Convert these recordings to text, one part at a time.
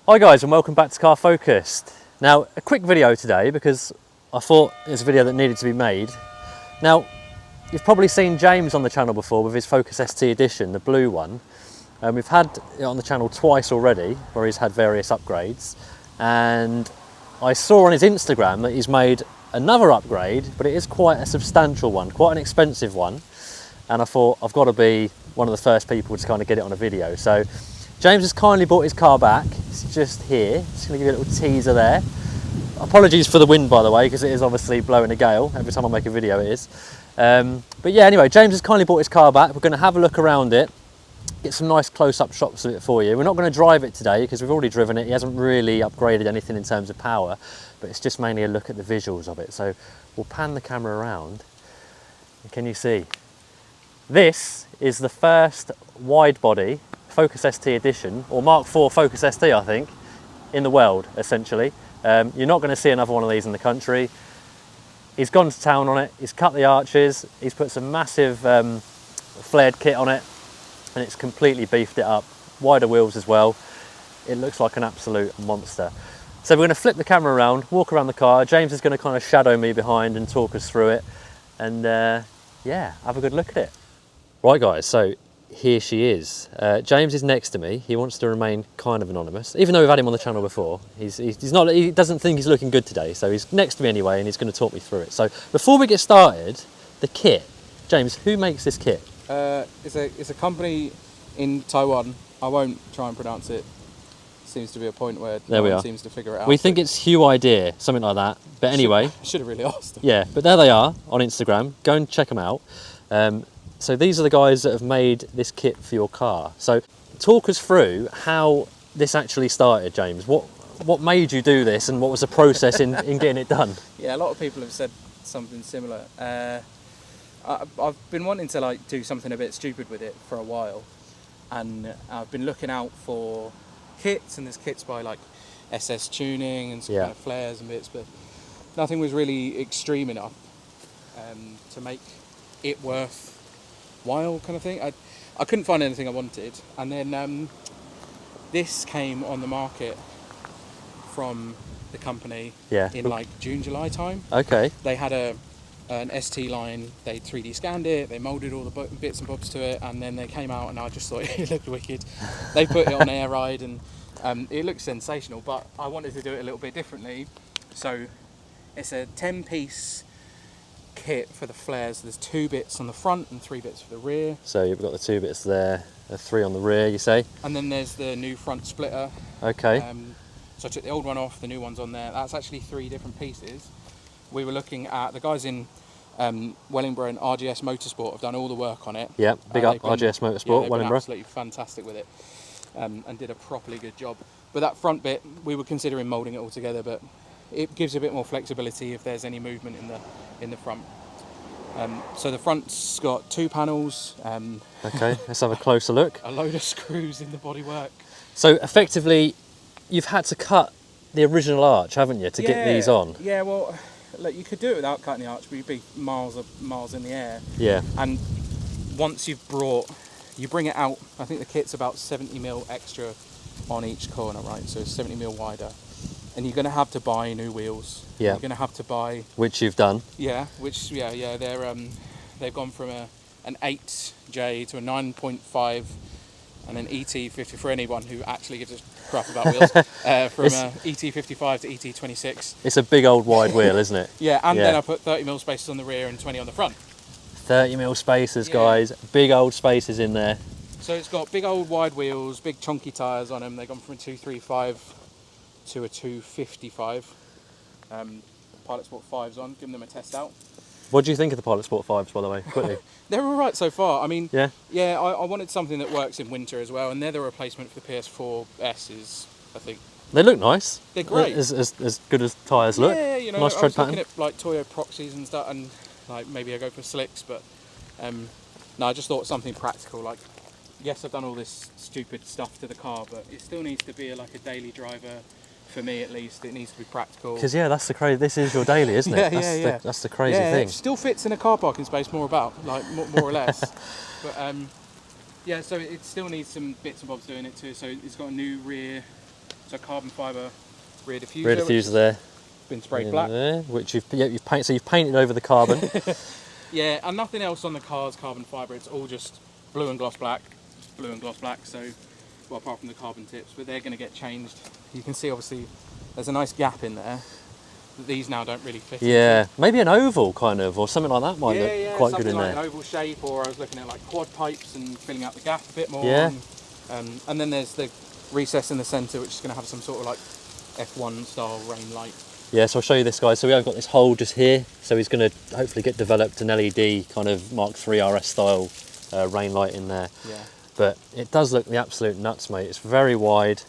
Hi guys, and welcome back to Car Focused. Now, a quick video today because I thought it was a video that needed to be made. Now, you've probably seen James on the channel before with his Focus ST Edition, the blue one. We've had it on the channel twice already, where he's had various upgrades. And I saw on his Instagram that he's made another upgrade, but it is quite a substantial one, quite an expensive one. And I thought I've got to be one of the first people to kind of get it on a video. So James has kindly brought his car back. It's just here. Just going to give you a little teaser there. Apologies for the wind, by the way, because it is obviously blowing a gale. Every time I make a video, it is. But yeah, anyway, James has kindly brought his car back. We're going to have a look around it, get some nice close-up shots of it for you. We're not going to drive it today because we've already driven it. He hasn't really upgraded anything in terms of power, but it's just mainly a look at the visuals of it. So we'll pan the camera around. And can you see? This is the first wide-body Focus ST Edition, or Mk4 Focus ST, I think, in the world, essentially. You're not going to see another one of these in the country. He's gone to town on it, he's cut the arches, he's put some massive flared kit on it, and it's completely beefed it up. Wider wheels as well. It looks like an absolute monster. So we're going to flip the camera around, walk around the car. James is going to kind of shadow me behind and talk us through it. And yeah, have a good look at it. Right guys, so here she is. James is next to me. He wants to remain kind of anonymous, even though we've had him on the channel before. He's not. He doesn't think he's looking good today, so he's next to me anyway, and he's going to talk me through it. So before we get started, the kit. James, who makes this kit? It's a company in Taiwan. I won't try and pronounce it. Seems to be a point where no one seems to figure it out. We think it's Hue Idea, something like that. But anyway, should have really asked them. Yeah, but there they are on Instagram. Go and check them out. So these are the guys that have made this kit for your car. So talk us through how this actually started, James. What made you do this, and what was the process in getting it done? Yeah, a lot of people have said something similar. I've been wanting to do something a bit stupid with it for a while, and I've been looking out for kits, and there's kits by like SS Tuning and some kind of flares and bits, but nothing was really extreme enough to make it worthwhile kind of thing. I couldn't find anything I wanted, and then this came on the market from the company in like June, July time. Okay. They had an ST line, they 3D scanned it, they moulded all the bits and bobs to it, and then they came out and I just thought it looked wicked. They put it on air ride and it looked sensational, but I wanted to do it a little bit differently. So it's a 10-piece kit for the flares. There's 2 bits on the front and 3 bits for the rear. So you've got the 2 bits there, the 3 on the rear, you say? And then there's the new front splitter. Okay. So I took the old one off, the new one's on there. That's actually 3 different pieces. We were looking at, the guys in Wellingborough and RGS Motorsport have done all the work on it. Yeah, big up RGS Motorsport, they've Wellingborough. Been absolutely fantastic with it, and did a properly good job. But that front bit, we were considering moulding it all together, but it gives a bit more flexibility if there's any movement in the front. So the front's got 2 panels. Okay, let's have a closer look. A load of screws in the bodywork. So effectively, you've had to cut the original arch, haven't you, to get these on? Yeah, well, look, you could do it without cutting the arch, but you'd be miles in the air. Yeah. And once you bring it out, I think the kit's about 70mm extra on each corner, right? So it's 70mm wider. And you're going to have to buy new wheels. Yeah. You're going to have to buy... Which you've done. Yeah, they've gone from an 8J to a 9.5 and an ET50 for anyone who actually gives a crap about wheels. From a ET55 to ET26. It's a big old wide wheel, isn't it? Yeah, and then I put 30mm spaces on the rear and 20 on the front. 30mm spaces, guys. Big old spaces in there. So it's got big old wide wheels, big chunky tyres on them. They've gone from a 235 to a 255. Pilot Sport 5s on, giving them a test out. What do you think of the Pilot Sport 5s, by the way, quickly? They're all right so far. I mean, I wanted something that works in winter as well, and they're the replacement for the PS4 S's, I think. They look nice. They're great. As good as tyres look. Yeah, you know, nice I was looking at like Toyo Proxies and stuff, and like maybe I go for slicks, but no, I just thought something practical. Like, yes, I've done all this stupid stuff to the car, but it still needs to be like a daily driver. For me, at least, it needs to be practical. Because that's the crazy. This is your daily, isn't it? That's the crazy thing. It still fits in a car parking space, more or less. But so it still needs some bits and bobs doing it too. So it's got a new rear So carbon fibre rear diffuser. Rear diffuser there. Been sprayed In black. there, which you've painted. So you've painted over the carbon. Yeah, and nothing else on the car's carbon fibre. It's all just blue and gloss black. Blue and gloss black. So, well, apart from the carbon tips, but they're going to get changed. You can see, obviously, there's a nice gap in there. These now don't really fit. Yeah, maybe an oval kind of, or something like that might look quite good in like there. An oval shape, or I was looking at like quad pipes and filling out the gap a bit more. Yeah. And then there's the recess in the centre, which is going to have some sort of like F1 style rain light. Yeah, so I'll show you this, guys. So we have got this hole just here. So he's going to hopefully get developed an LED kind of Mk4 RS style rain light in there. Yeah. But it does look the absolute nuts, mate. It's very wide,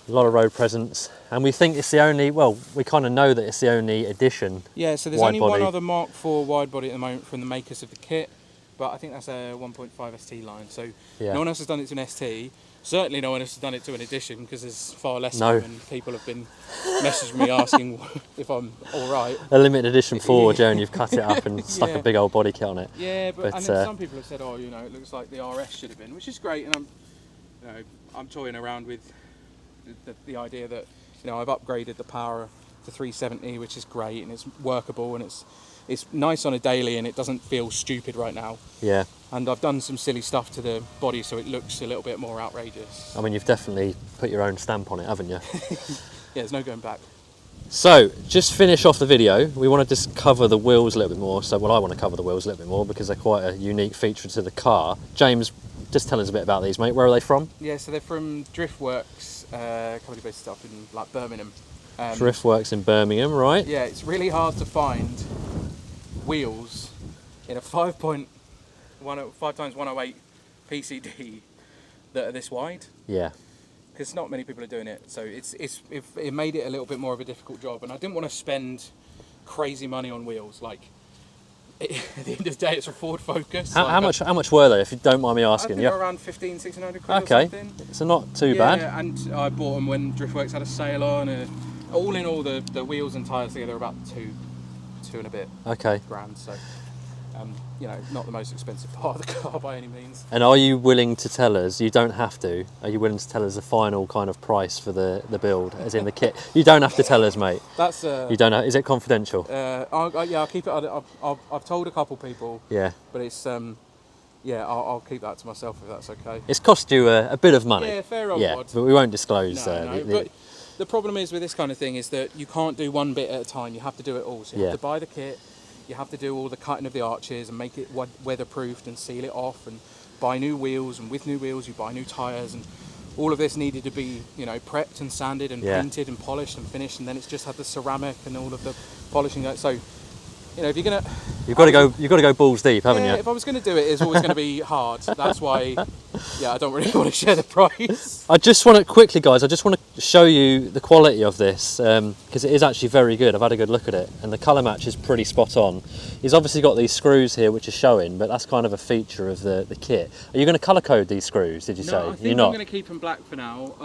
a lot of road presence, and we think it's the only, well, we kind of know that it's the only edition. Yeah, so there's only one other Mk4 wide body at the moment from the makers of the kit, but I think that's a 1.5 ST line. So Yeah. no one else has done it to an ST. Certainly no one else has done it to an edition, because there's far less No. of them, and people have been messaging me asking if I'm all right. A limited edition Ford, Joe, and you've cut it up and stuck Yeah. a big old body kit on it. Yeah, but and But, then some people have said, oh, you know, it looks like the RS should have been, which is great, and I'm toying around with the idea that, you know, I've upgraded the power to 370, which is great, and it's workable, and it's nice on a daily, and it doesn't feel stupid right now. Yeah, And I've done some silly stuff to the body so it looks a little bit more outrageous. I mean, you've definitely put your own stamp on it, haven't you? Yeah, there's no going back. So, just finish off the video, we want to just cover the wheels a little bit more. So, well, I want to cover the wheels a little bit more because they're quite a unique feature to the car. James, just tell us a bit about these, mate. Where are they from? Yeah, so they're from Driftworks, company based up in like Birmingham. Driftworks in Birmingham, right? Yeah, it's really hard to find wheels in a 5x108 PCD that are this wide, Yeah. because not many people are doing it. So it made it a little bit more of a difficult job, and I didn't want to spend crazy money on wheels. Like at the end of the day, it's a Ford Focus. How much were they, if you don't mind me I asking? think they're around 1,500-1,600 quid Okay, or something. so not too Yeah, bad. and I bought them when Driftworks had a sale on. All in all, the wheels and tyres together are about two and a bit Okay. grand. So, you know, not the most expensive part of the car by any means. And are you willing to tell us, you don't have to, are you willing to tell us the final kind of price for the build, as in the kit? You don't have to tell us, mate. That's You don't know, is it confidential? I'll keep it. I've told a couple people, Yeah. but it's yeah, I'll keep that to myself if that's okay. It's cost you a bit of money. Yeah, fair old Yeah, wad. but we won't disclose. No, but the problem is with this kind of thing is that you can't do one bit at a time. You have to do it all. So you Yeah. have to buy the kit, you have to do all the cutting of the arches and make it weatherproofed and seal it off, and buy new wheels. And with new wheels, you buy new tyres, and all of this needed to be, you know, prepped and sanded and painted and polished and finished. And then it's just had the ceramic and all of the polishing. So, you know, if you're gonna, you've got to go balls deep, haven't yeah, you? if I was going to do it, it's always going to be hard. That's why, yeah, I don't really want to share the price. I just want to quickly, guys. I just want to show you the quality of this because it is actually very good. I've had a good look at it, and the colour match is pretty spot on. He's obviously got these screws here, which are showing, but that's kind of a feature of the kit. Are you going to colour code these screws? Did you say? I think You're not. I'm going to keep them black for now.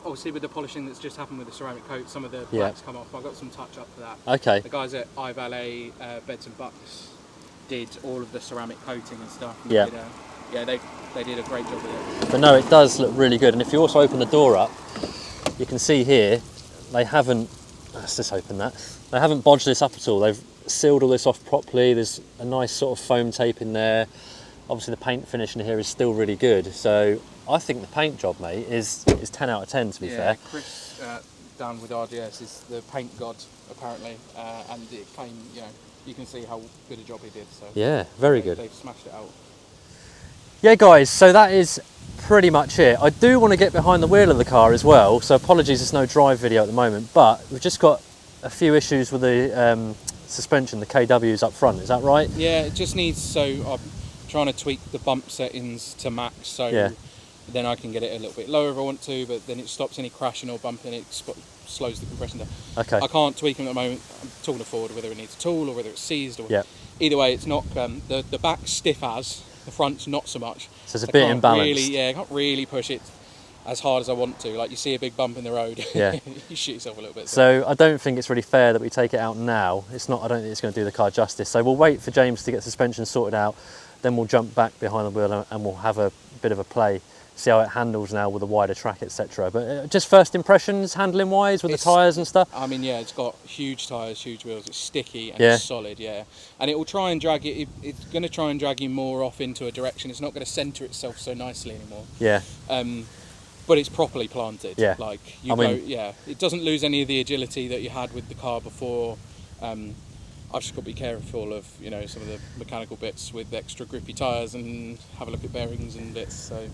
Obviously, with the polishing that's just happened with the ceramic coat, some of the blacks come off. I've got some touch up for that. Okay. The guys at iValet Beds and Bucks did all of the ceramic coating and stuff. And Yeah. They did a great job with it. But no, it does look really good. And if you also open the door up, you can see here they haven't. Let's just open that. They haven't bodged this up at all. They've sealed all this off properly. There's a nice sort of foam tape in there. Obviously, the paint finish in here is still really good. So I think the paint job, mate, is 10 out of 10. To be fair. Chris down with RDS is the paint god apparently, and it came. You know, you can see how good a job he did. So Yeah, very good. They've smashed it out. Yeah, guys, so that is pretty much it. I do want to get behind the wheel of the car as well, so apologies there's no drive video at the moment, but we've just got a few issues with the suspension, the KWs up front, is that right? Yeah, it just needs, so I'm trying to tweak the bump settings to max, so then I can get it a little bit lower if I want to, but then it stops any crashing or bumping, it slows the compression down. Okay. I can't tweak them at the moment. I'm talking to Ford whether it needs a tool or whether it's seized, or either way it's not, the back's stiff as, the front's not so much. So it's a bit imbalanced. I can't really push it as hard as I want to. Like you see a big bump in the road, you shoot yourself a little bit. So I don't think it's really fair that we take it out now. It's not. I don't think it's going to do the car justice. So we'll wait for James to get suspension sorted out, then we'll jump back behind the wheel and we'll have a bit of a play see how it handles now with a wider track, etc. But just first impressions, handling wise, with the tyres and stuff. I mean, yeah, it's got huge tyres, huge wheels. It's sticky and Yeah. it's solid, yeah. And it will try and drag it. It's going to try and drag you more off into a direction. It's not going to centre itself so nicely anymore. Yeah. But it's properly planted. Yeah. Like I it doesn't lose any of the agility that you had with the car before. I've just got to be careful of some of the mechanical bits with extra grippy tyres and have a look at bearings and bits. So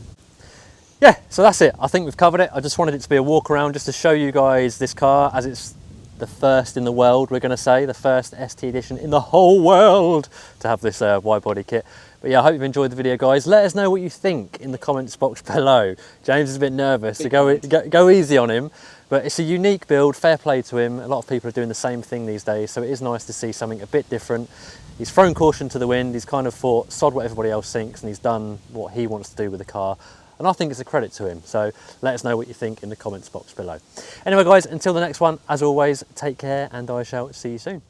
Yeah, so that's it. I think we've covered it. I just wanted it to be a walk around just to show you guys this car, as it's the first in the world, we're going to say, the first ST edition in the whole world to have this wide body kit. But yeah, I hope you've enjoyed the video, guys. Let us know what you think in the comments box below. James is a bit nervous, so go easy on him. But it's a unique build, fair play to him. A lot of people are doing the same thing these days, so it is nice to see something a bit different. He's thrown caution to the wind. He's kind of thought, sod what everybody else thinks, and he's done what he wants to do with the car. And I think it's a credit to him. So let us know what you think in the comments box below. Anyway, guys, until the next one, as always, take care, and I shall see you soon.